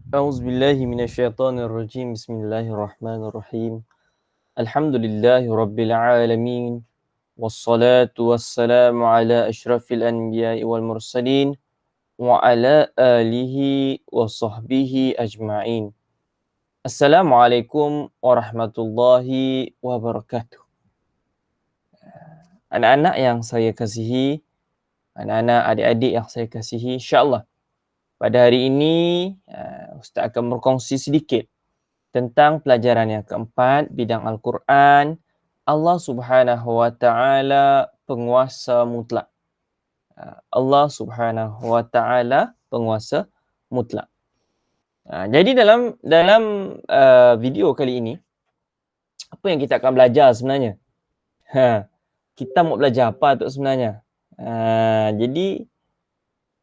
أعوذ بالله من الشيطان الرجيم بسم الله الرحمن الرحيم الحمد لله رب العالمين والصلاة والسلام على أشرف الأنبياء والمرسلين وعلى آله وصحبه أجمعين. Assalamualaikum warahmatullahi wabarakatuh. Anak-anak yang saya kasihi, anak-anak adik-adik yang saya kasihi, insya-Allah pada hari ini Ustaz akan berkongsi sedikit tentang pelajaran yang keempat, bidang Al-Quran. Allah Subhanahu Wa Taala penguasa mutlak. Allah Subhanahu Wa Taala penguasa mutlak. Jadi dalam video kali ini, apa yang kita akan belajar sebenarnya? Kita mau belajar apa tu sebenarnya? Jadi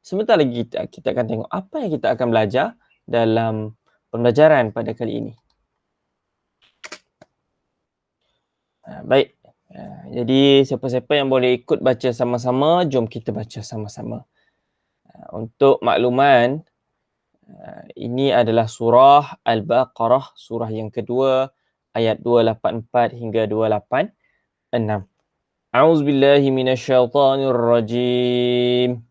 sebentar lagi kita akan tengok apa yang kita akan belajar dalam pembelajaran pada kali ini. Baik. Jadi siapa-siapa yang boleh ikut baca sama-sama, jom kita baca sama-sama. Untuk makluman, ini adalah surah Al-Baqarah, surah yang kedua, ayat 284 hingga 286. A'udzubillahi minasyaitonirrajim.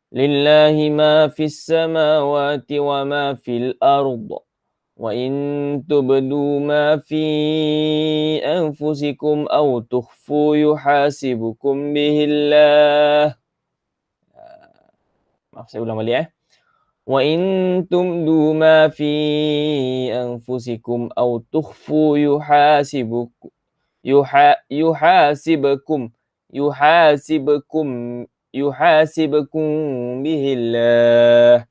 Lillahi ma fis samawati wa ma fil ardh. وَإِن تُبْدُوا مَا فِي أَنفُسِكُمْ أَوْ تُخْفُوا يُحَاسِبْكُم بِهِ اللَّهُ. Maaf, saya ulang balik. وَإِن تُبْدُوا مَا فِي أَنفُسِكُمْ أَوْ تُخْفُوا يُحَاسِبْكُم بِهِ اللَّهُ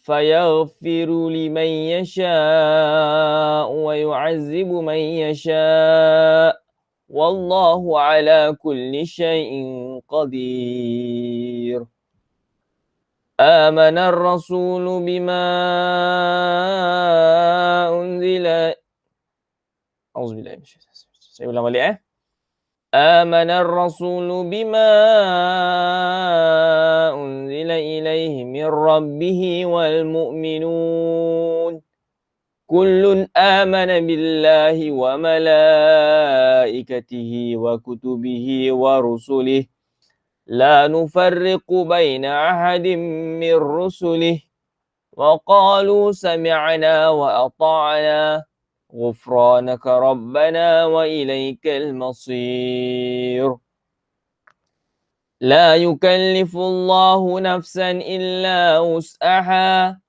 فيغفر لمن يشاء ويعذب من يشاء والله على كل شيء قدير. آمن الرسول بما أنزل أعوذ بالله من الشيطان الرجيم. Saya ulang balik. آمن الرسول بما أنزل إليه من ربه والمؤمنون كل آمن بالله وملائكته وكتبه ورسله لا نفرق بين أحد من رسله وقالوا سمعنا وأطعنا غفرانك ربنا وإليك المصير. لا يكلف الله نفسا إلا وسعها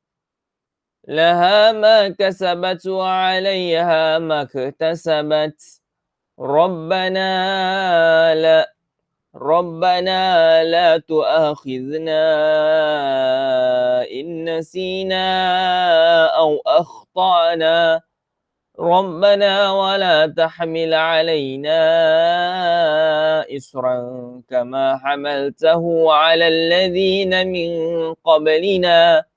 لها ما كسبت وعليها ما اكتسبت ربنا لا تؤاخذنا إن نسينا أو أخطأنا ربنا ولا تحمل علينا إصرا كما حملته على الذين من قبلنا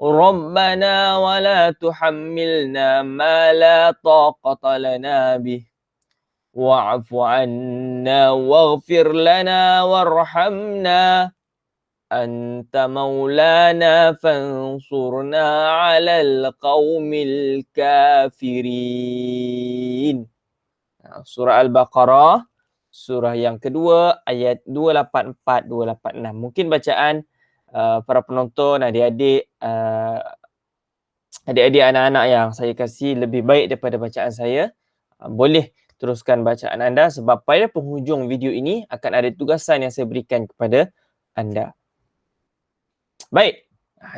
ربنا ولا تحملنا ما لا طاقة لنا به واعف عنا واغفر لنا وارحمنا أنت مولانا فانصرنا على القوم الكافرين. Surah Al-Baqarah, surah yang kedua, ayat 284, 286. Mungkin bacaan para penonton, adik-adik anak-anak yang saya kasih lebih baik daripada bacaan saya. Boleh teruskan bacaan anda sebab pada penghujung video ini akan ada tugasan yang saya berikan kepada anda. Baik,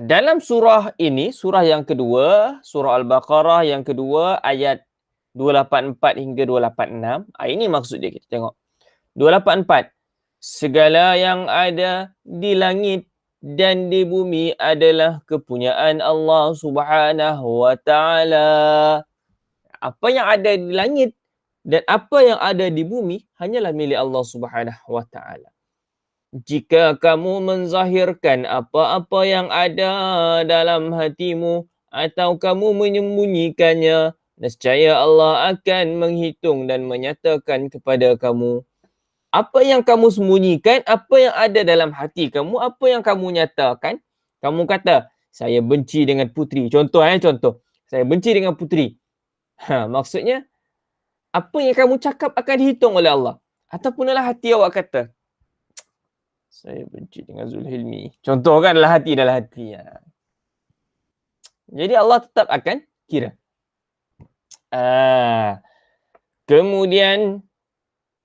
dalam surah ini, surah yang kedua, surah Al-Baqarah yang kedua, ayat 284 hingga 286. Ini maksud dia, kita tengok. 284. Segala yang ada di langit dan di bumi adalah kepunyaan Allah Subhanahu Wa Taala. Apa yang ada di langit dan apa yang ada di bumi hanyalah milik Allah Subhanahu Wa Taala. Jika kamu menzahirkan apa-apa yang ada dalam hatimu atau kamu menyembunyikannya, nescaya Allah akan menghitung dan menyatakan kepada kamu. Apa yang kamu sembunyikan, apa yang ada dalam hati kamu, apa yang kamu nyatakan. Kamu kata, saya benci dengan puteri. Contoh. Saya benci dengan puteri. Maksudnya, apa yang kamu cakap akan dihitung oleh Allah. Ataupun dalam hati awak kata, saya benci dengan Zulhilmi. Contoh kan dalam hati. Jadi Allah tetap akan kira. Kemudian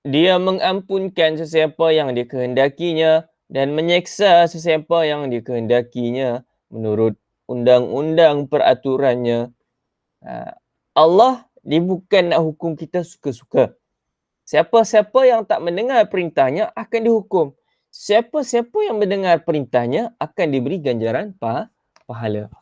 dia mengampunkan sesiapa yang dikehendakinya dan menyeksa sesiapa yang dikehendakinya menurut undang-undang peraturannya. Allah dia bukan nak hukum kita suka-suka. Siapa-siapa yang tak mendengar perintahnya akan dihukum. Siapa-siapa yang mendengar perintahnya akan diberi ganjaran pahala.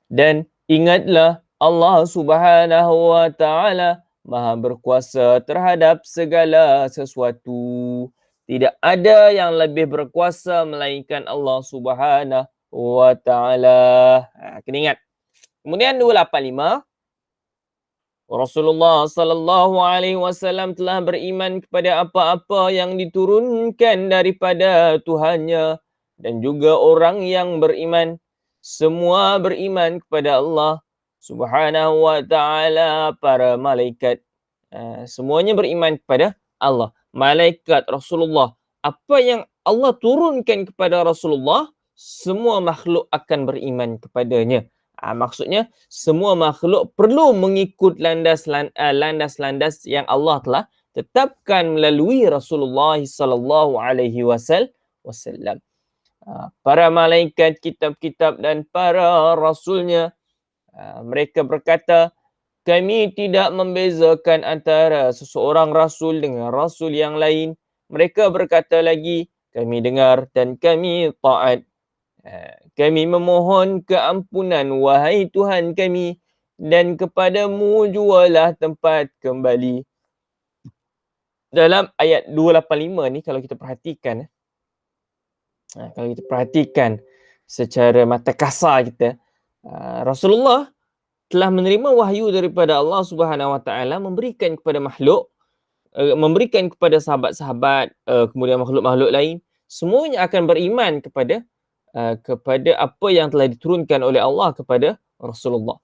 Dan ingatlah Allah Subhanahu wa taala Maha berkuasa terhadap segala sesuatu. Tidak ada yang lebih berkuasa melainkan Allah Subhanahu wa taala. Kena ingat. Kemudian 285, Rasulullah sallallahu alaihi wasallam telah beriman kepada apa-apa yang diturunkan daripada Tuhannya, dan juga orang yang beriman semua beriman kepada Allah Subhanahu wa taala, para malaikat. Semuanya beriman kepada Allah. Malaikat, Rasulullah. Apa yang Allah turunkan kepada Rasulullah, semua makhluk akan beriman kepadanya. Maksudnya semua makhluk perlu mengikut landas-landas yang Allah telah tetapkan melalui Rasulullah sallallahu alaihi wasallam. Para malaikat, kitab-kitab dan para rasulnya, mereka berkata, kami tidak membezakan antara seseorang rasul dengan rasul yang lain. Mereka berkata lagi, kami dengar dan kami taat. Kami memohon keampunan, wahai Tuhan kami, dan kepadamu jualah tempat kembali. Dalam ayat 285 ni, kalau kita perhatikan secara mata kasar kita, Rasulullah telah menerima wahyu daripada Allah Subhanahu wa taala, memberikan kepada makhluk, memberikan kepada sahabat-sahabat, kemudian makhluk-makhluk lain, semuanya akan beriman kepada apa yang telah diturunkan oleh Allah kepada Rasulullah.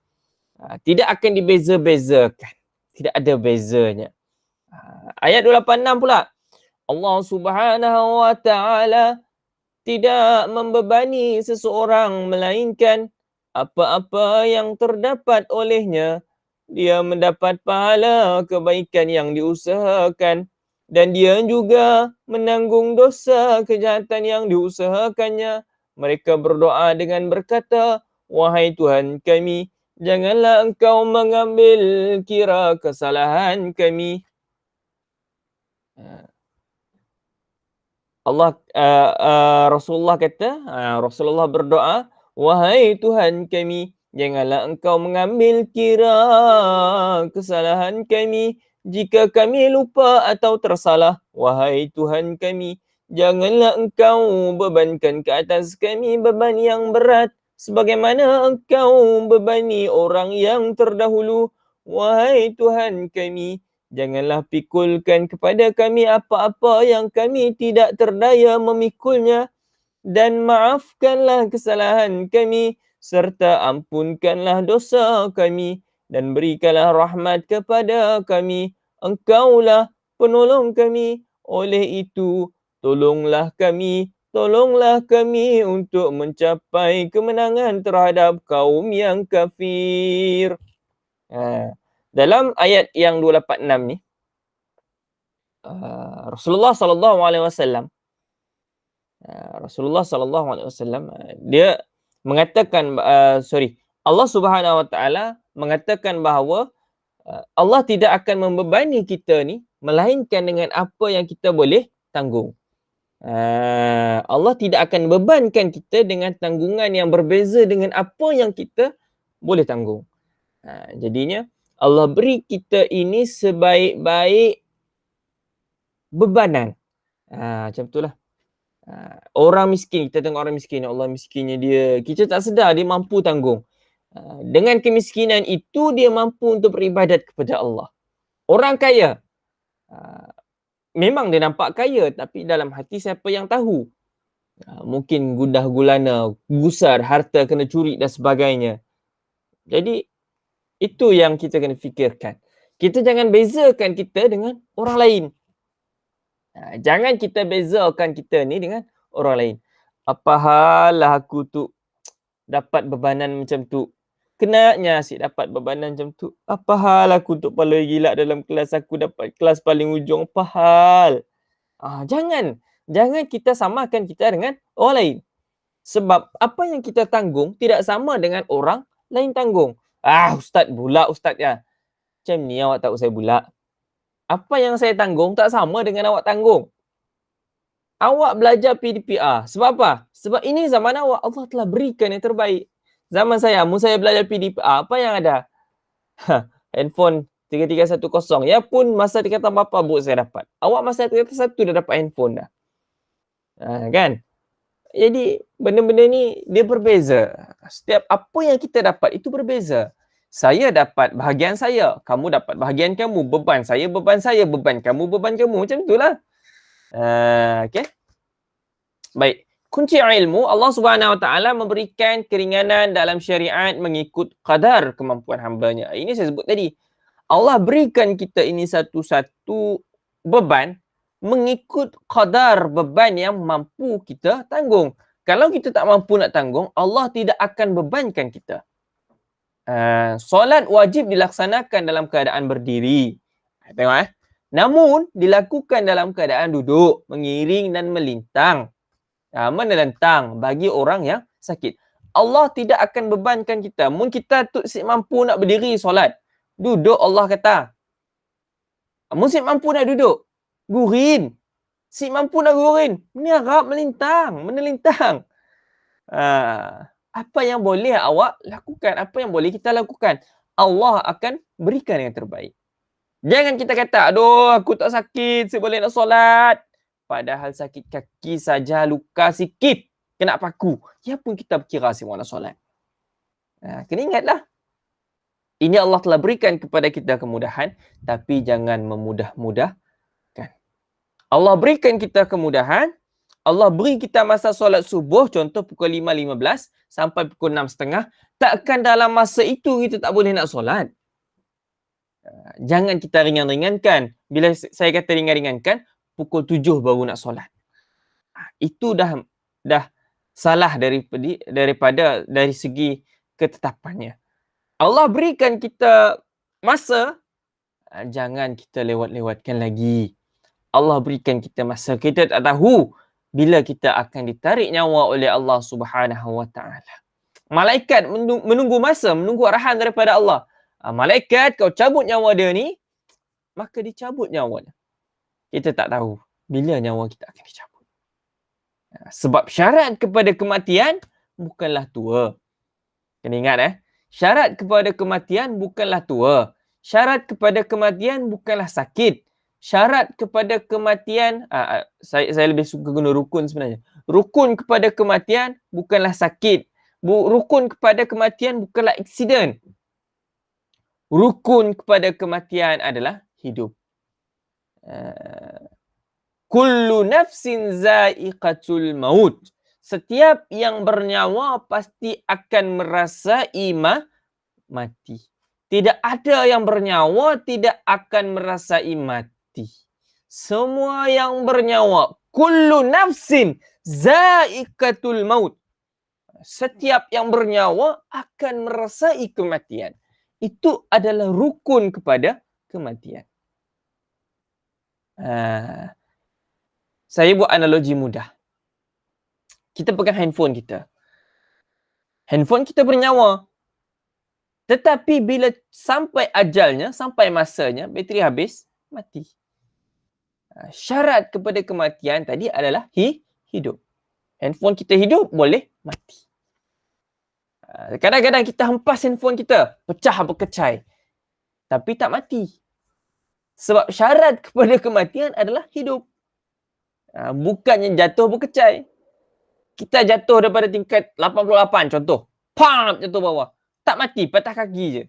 Tidak akan dibeza-bezakan. Tidak ada bezanya. Ayat 286 pula. Allah Subhanahu wa taala tidak membebani seseorang melainkan apa-apa yang terdapat olehnya. Dia mendapat pahala kebaikan yang diusahakan, dan dia juga menanggung dosa kejahatan yang diusahakannya. Mereka berdoa dengan berkata, wahai Tuhan kami, janganlah engkau mengambil kira kesalahan kami. Rasulullah kata, Rasulullah berdoa, wahai Tuhan kami, janganlah engkau mengambil kira kesalahan kami jika kami lupa atau tersalah. Wahai Tuhan kami, janganlah engkau bebankan ke atas kami beban yang berat sebagaimana engkau bebani orang yang terdahulu. Wahai Tuhan kami, janganlah pikulkan kepada kami apa-apa yang kami tidak terdaya memikulnya, dan maafkanlah kesalahan kami serta ampunkanlah dosa kami dan berikanlah rahmat kepada kami. Engkaulah penolong kami. Oleh itu, tolonglah kami untuk mencapai kemenangan terhadap kaum yang kafir. Dalam ayat yang 286 ni, Rasulullah sallallahu alaihi wasallam dia mengatakan, Allah Subhanahu wa taala mengatakan bahawa Allah tidak akan membebani kita ni melainkan dengan apa yang kita boleh tanggung. Allah tidak akan bebankan kita dengan tanggungan yang berbeza dengan apa yang kita boleh tanggung. Jadinya Allah beri kita ini sebaik-baik bebanan. Macam itulah. Orang miskin, kita tengok orang miskin, Allah miskinnya dia, kita tak sedar dia mampu tanggung. Dengan kemiskinan itu dia mampu untuk beribadat kepada Allah. Orang kaya, memang dia nampak kaya, tapi dalam hati siapa yang tahu? Mungkin gundah gulana, gusar, harta kena curi dan sebagainya. Jadi itu yang kita kena fikirkan. Kita jangan bezakan kita dengan orang lain. Jangan kita bezakan kita ni dengan orang lain. Apa hal lah aku tu dapat bebanan macam tu. Kenanya asyik dapat bebanan macam tu. Apa hal aku tu paling gila dalam kelas, aku dapat kelas paling ujung. Apa hal? Jangan. Jangan kita samakan kita dengan orang lain. Sebab apa yang kita tanggung tidak sama dengan orang lain tanggung. Ustaz pula ustaz ya. Macam ni awak tak usah pula. Apa yang saya tanggung tak sama dengan awak tanggung. Awak belajar PDPR. Sebab apa? Sebab ini zaman awak. Allah telah berikan yang terbaik. Zaman saya belajar PDPR, apa yang ada? Handphone 3310. Ya pun masa tingkatan bapa bu saya dapat. Awak masa tingkatan 1 dah dapat handphone dah. Kan? Jadi benda-benda ni dia berbeza. Setiap apa yang kita dapat itu berbeza. Saya dapat bahagian saya, kamu dapat bahagian kamu, beban saya, beban saya, beban kamu, beban kamu. Macam itulah. Okay. Baik. Kunci ilmu, Allah Subhanahu Wa Taala memberikan keringanan dalam syariat mengikut kadar kemampuan hambanya. Ini saya sebut tadi. Allah berikan kita ini satu-satu beban mengikut kadar beban yang mampu kita tanggung. Kalau kita tak mampu nak tanggung, Allah tidak akan bebankan kita. Solat wajib dilaksanakan dalam keadaan berdiri. Tengok Namun dilakukan dalam keadaan duduk, mengiring dan melintang. Menelentang bagi orang yang sakit. Allah tidak akan bebankan kita. Mungkin kita tu si mampu nak berdiri solat. Duduk Allah kata. Mungkin mampu nak duduk. Gurin. Si mampu nak gurin. Menyerap, melintang, menelintang. Apa yang boleh awak lakukan, apa yang boleh kita lakukan, Allah akan berikan yang terbaik. Jangan kita kata, aduh aku tak sakit, saya boleh nak solat. Padahal sakit kaki saja, luka sikit, kena paku. Ya pun kita berkira si nak solat. Kena ingatlah. Ini Allah telah berikan kepada kita kemudahan, tapi jangan memudah-mudahkan. Allah berikan kita kemudahan, Allah beri kita masa solat subuh, contoh pukul 5.15 sampai pukul 6.30. Takkan dalam masa itu kita tak boleh nak solat. Jangan kita ringan-ringankan. Bila saya kata ringan-ringankan, pukul 7 baru nak solat. Itu dah salah daripada dari segi ketetapannya. Allah berikan kita masa, jangan kita lewat-lewatkan lagi. Allah berikan kita masa, kita tak tahu bila kita akan ditarik nyawa oleh Allah Subhanahu Wa Taala. Malaikat menunggu masa, menunggu arahan daripada Allah. Malaikat, kau cabut nyawa dia ni, maka dicabut nyawa dia. Kita tak tahu bila nyawa kita akan dicabut. Sebab syarat kepada kematian bukanlah tua. Kena ingat syarat kepada kematian bukanlah tua. Syarat kepada kematian bukanlah sakit. Syarat kepada kematian, saya lebih suka guna rukun sebenarnya. Rukun kepada kematian bukanlah sakit. Rukun kepada kematian bukanlah aksiden. Rukun kepada kematian adalah hidup. Kullu nafsin za'iqatul maut. Setiap yang bernyawa pasti akan merasai mati. Tidak ada yang bernyawa tidak akan merasai mati. Semua yang bernyawa, kullu nafsin za'iqatul maut. Setiap yang bernyawa akan merasai kematian. Itu adalah rukun kepada kematian. Saya buat analogi mudah. Kita pegang handphone kita. Handphone kita bernyawa. Tetapi bila sampai ajalnya, sampai masanya, bateri habis, mati. Syarat kepada kematian tadi adalah hidup. Handphone kita hidup, boleh mati. Kadang-kadang kita hempas handphone kita, pecah berkecai. Tapi tak mati. Sebab syarat kepada kematian adalah hidup. Bukannya jatuh berkecai. Kita jatuh daripada tingkat 88 contoh. Pam, jatuh bawah. Tak mati, patah kaki je.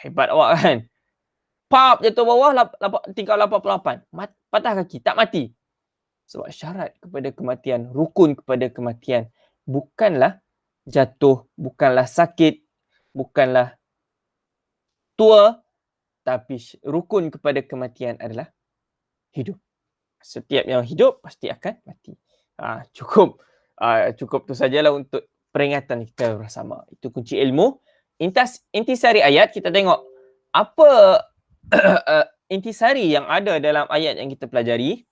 Hebat awak kan. Pap jatuh bawah tingkap 88. Patah kaki, tak mati. Sebab syarat kepada kematian, rukun kepada kematian bukanlah jatuh, bukanlah sakit, bukanlah tua, tapi rukun kepada kematian adalah hidup. Setiap yang hidup pasti akan mati. Cukup tu sajalah untuk peringatan kita bersama. Itu kunci ilmu. Intisari ayat, kita tengok apa intisari yang ada dalam ayat yang kita pelajari.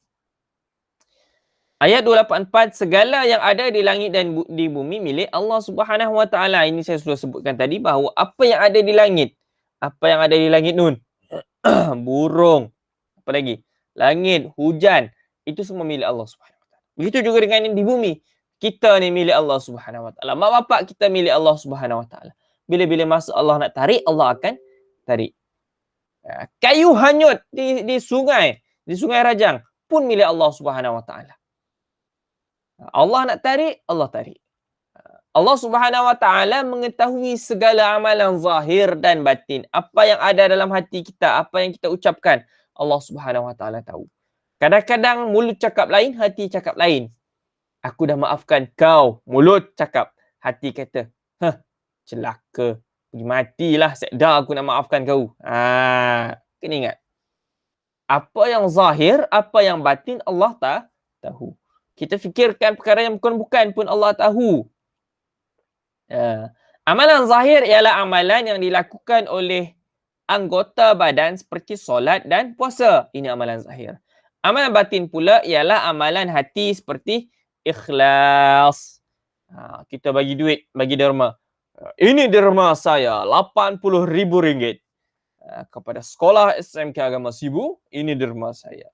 Ayat 284, segala yang ada di langit dan di bumi milik Allah Subhanahu Wa Taala. Ini saya sudah sebutkan tadi bahawa apa yang ada di langit, apa yang ada di langit nun, burung, apa lagi? Langit, hujan, itu semua milik Allah Subhanahu Wa Taala. Begitu juga dengan yang di bumi. Kita ni milik Allah Subhanahu Wa Taala. Mak bapak kita milik Allah Subhanahu Wa Taala. Bila-bila masa Allah nak tarik, Allah akan tarik. Kayu hanyut di sungai Rajang pun milik Allah Subhanahu Wa Taala. Allah nak tarik, Allah tarik. Allah Subhanahu Wa Taala mengetahui segala amalan zahir dan batin. Apa yang ada dalam hati kita, apa yang kita ucapkan, Allah Subhanahu Wa Taala tahu. Kadang-kadang mulut cakap lain, hati cakap lain. Aku dah maafkan kau, mulut cakap, hati kata, celaka, pergi matilah, sedar aku nak maafkan kau. Kena ingat. Apa yang zahir, apa yang batin, Allah tak tahu. Kita fikirkan perkara yang bukan-bukan pun Allah tahu. Amalan zahir ialah amalan yang dilakukan oleh anggota badan seperti solat dan puasa. Ini amalan zahir. Amalan batin pula ialah amalan hati seperti ikhlas. Kita bagi duit, bagi derma. Ini derma saya, RM80,000. Kepada sekolah SMK Agama Sibu, ini derma saya.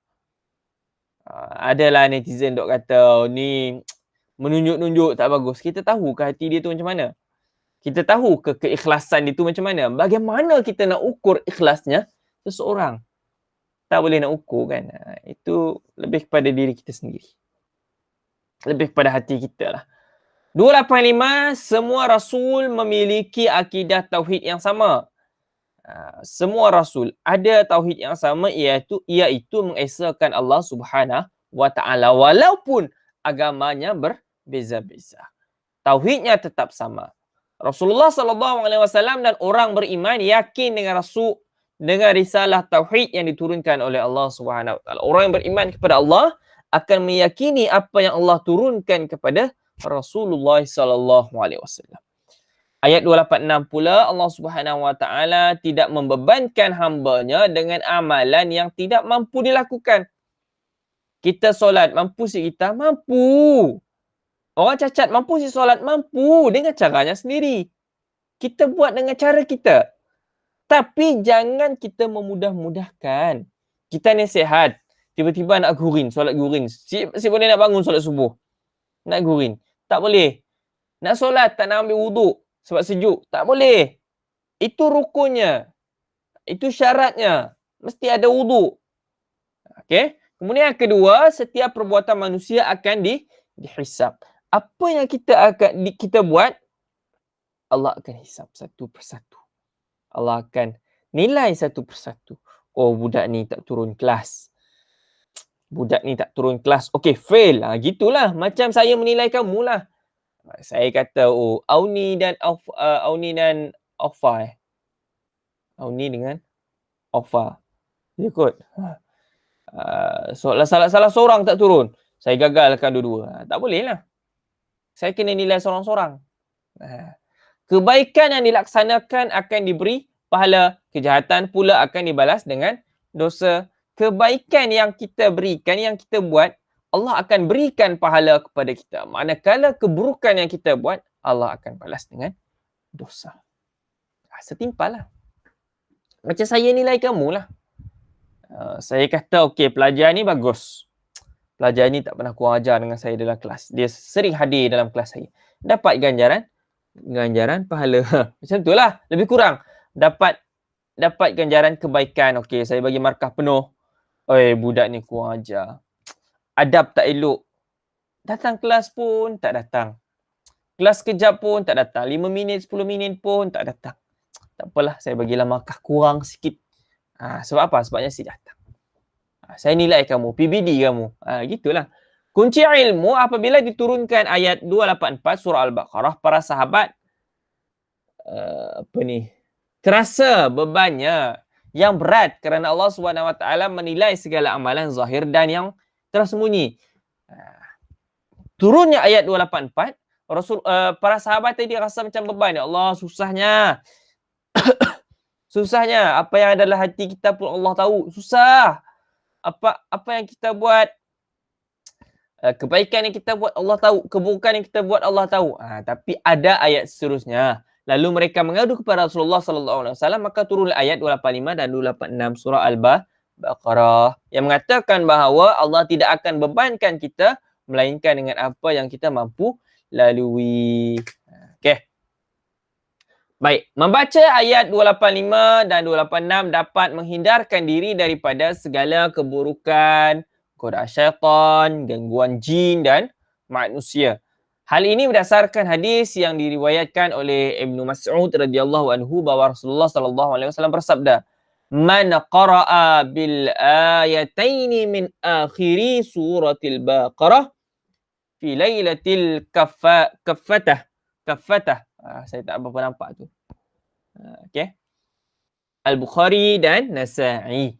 Adalah netizen dok kata ni menunjuk-nunjuk tak bagus. Kita tahu ke hati dia tu macam mana? Kita tahu ke keikhlasan dia tu macam mana? Bagaimana kita nak ukur ikhlasnya seseorang? Tak boleh nak ukur kan? Itu lebih kepada diri kita sendiri. Lebih kepada hati kita lah. 285, semua Rasul memiliki akidah tauhid yang sama. Semua Rasul ada tauhid yang sama, iaitu mengesakan Allah Subhanahu Wa Taala walaupun agamanya berbeza-beza. Tauhidnya tetap sama. Rasulullah SAW dan orang beriman yakin dengan Rasul, dengan risalah tauhid yang diturunkan oleh Allah Subhanahu Wa Taala. Orang yang beriman kepada Allah akan meyakini apa yang Allah turunkan kepada Rasulullah SAW. Ayat 286 pula, Allah Subhanahu Wa Taala tidak membebankan hamba-Nya dengan amalan yang tidak mampu dilakukan. Kita solat, mampu si kita? Mampu. Orang cacat, mampu si solat? Mampu. Dengan caranya sendiri. Kita buat dengan cara kita. Tapi jangan kita memudah-mudahkan. Kita nasihat. Tiba-tiba nak guring, solat guring. Si boleh nak bangun solat subuh? Nak guring? Tak boleh. Nak solat, tak nak ambil wuduk sebab sejuk? Tak boleh. Itu rukunnya. Itu syaratnya. Mesti ada wuduk. Okey. Kemudian yang kedua, setiap perbuatan manusia akan dihisap. Apa yang kita buat, Allah akan hisap satu persatu. Allah akan nilai satu persatu. Oh, budak ni tak turun kelas. Budak ni tak turun kelas. Okey, fail. Gitulah. Macam saya menilai kamu lah. Saya kata, Auni dan Aufa. Auni dengan Aufa. Dia kot. Salah seorang tak turun. Saya gagalkan dua-dua. Tak boleh lah. Saya kena nilai seorang-seorang. Kebaikan yang dilaksanakan akan diberi pahala. Kejahatan pula akan dibalas dengan dosa. Kebaikan yang kita berikan, yang kita buat, Allah akan berikan pahala kepada kita. Manakala keburukan yang kita buat, Allah akan balas dengan dosa. Setimpal lah. Macam saya nilai kamu lah. Saya kata, okey, pelajar ni bagus. Pelajar ni tak pernah kurang ajar dengan saya dalam kelas. Dia sering hadir dalam kelas saya. Dapat ganjaran pahala. Macam tu lah. Lebih kurang. Dapat ganjaran kebaikan. Okey, saya bagi markah penuh. Budak ni kurang ajar. Adab tak elok. Datang kelas pun tak datang. Kelas kejap pun tak datang. 5 minit, 10 minit pun tak datang. Tak apalah, saya bagilah markah kurang sikit. Sebab apa? Sebabnya si datang. Saya nilai kamu, PBD kamu. Gitulah. Kunci ilmu apabila diturunkan ayat 284 surah Al-Baqarah, para sahabat terasa bebannya yang berat kerana Allah SWT menilai segala amalan zahir dan yang tersembunyi. Turunnya ayat 284, para sahabat tadi rasa macam beban. Ya Allah, susahnya. Susahnya. Apa yang adalah hati kita pun Allah tahu. Susah. Apa yang kita buat, kebaikan yang kita buat Allah tahu, keburukan yang kita buat Allah tahu. Tapi ada ayat seterusnya. Lalu mereka mengadu kepada Rasulullah sallallahu alaihi wasallam, maka turunlah ayat 285 dan 286 surah Al-Baqarah yang mengatakan bahawa Allah tidak akan bebankan kita melainkan dengan apa yang kita mampu lalui. Okey. Baik, membaca ayat 285 dan 286 dapat menghindarkan diri daripada segala keburukan, godaan syaitan, gangguan jin dan manusia. Hal ini berdasarkan hadis yang diriwayatkan oleh Ibnu Mas'ud radhiyallahu anhu bahawa Rasulullah sallallahu alaihi wasallam bersabda, "Man qara'a bil ayataini min akhiri suratil Baqarah fi lailatil kaffatah." Saya tak berapa nampak tu. Okey. Al-Bukhari dan Nasa'i.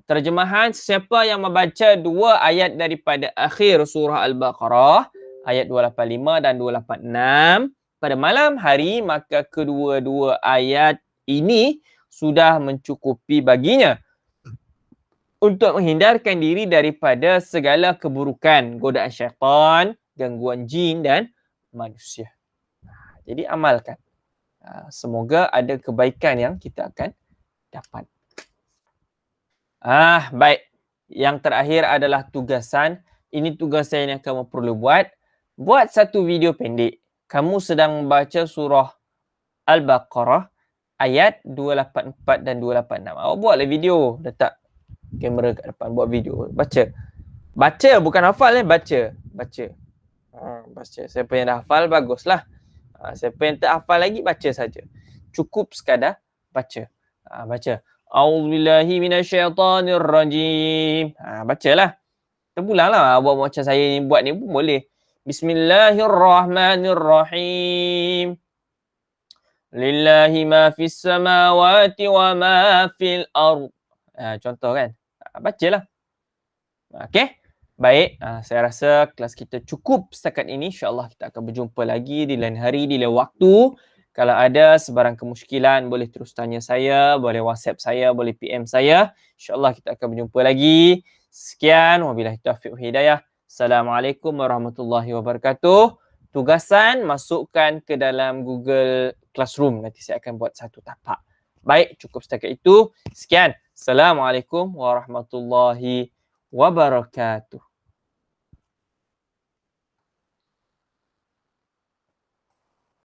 Terjemahan, sesiapa yang membaca dua ayat daripada akhir surah Al-Baqarah, ayat 285 dan 286 pada malam hari, maka kedua-dua ayat ini sudah mencukupi baginya untuk menghindarkan diri daripada segala keburukan, godaan syaitan, gangguan jin dan manusia. Jadi amalkan. Semoga ada kebaikan yang kita akan dapat. Baik. Yang terakhir adalah tugasan. Ini tugasan yang kamu perlu buat. Buat satu video pendek. Kamu sedang membaca surah Al-Baqarah ayat 284 dan 286. Awak buatlah video. Letak kamera kat depan. Buat video. Baca. Baca bukan hafal. Baca. Baca. Siapa yang dah hafal, baguslah. Siapa yang tak hafal lagi, baca saja. Cukup sekadar baca. Baca. A'udzubillahi minasyaitanirrajim. Bacalah. Terpulanglah buat macam saya ni buat ni pun boleh. Bismillahirrahmanirrahim. Lillahi ma fis samawati wa ma fil ard. Contoh kan. Bacalah. Okey. Baik, saya rasa kelas kita cukup setakat ini. InsyaAllah kita akan berjumpa lagi di lain hari, di lain waktu. Kalau ada sebarang kemusykilan, boleh terus tanya saya, boleh WhatsApp saya, boleh PM saya. InsyaAllah kita akan berjumpa lagi. Sekian, wabillahi taufiq wal hidayah. Assalamualaikum warahmatullahi wabarakatuh. Tugasan, masukkan ke dalam Google Classroom. Nanti saya akan buat satu tapak. Baik, cukup setakat itu. Sekian. Assalamualaikum warahmatullahi wabarakatuh.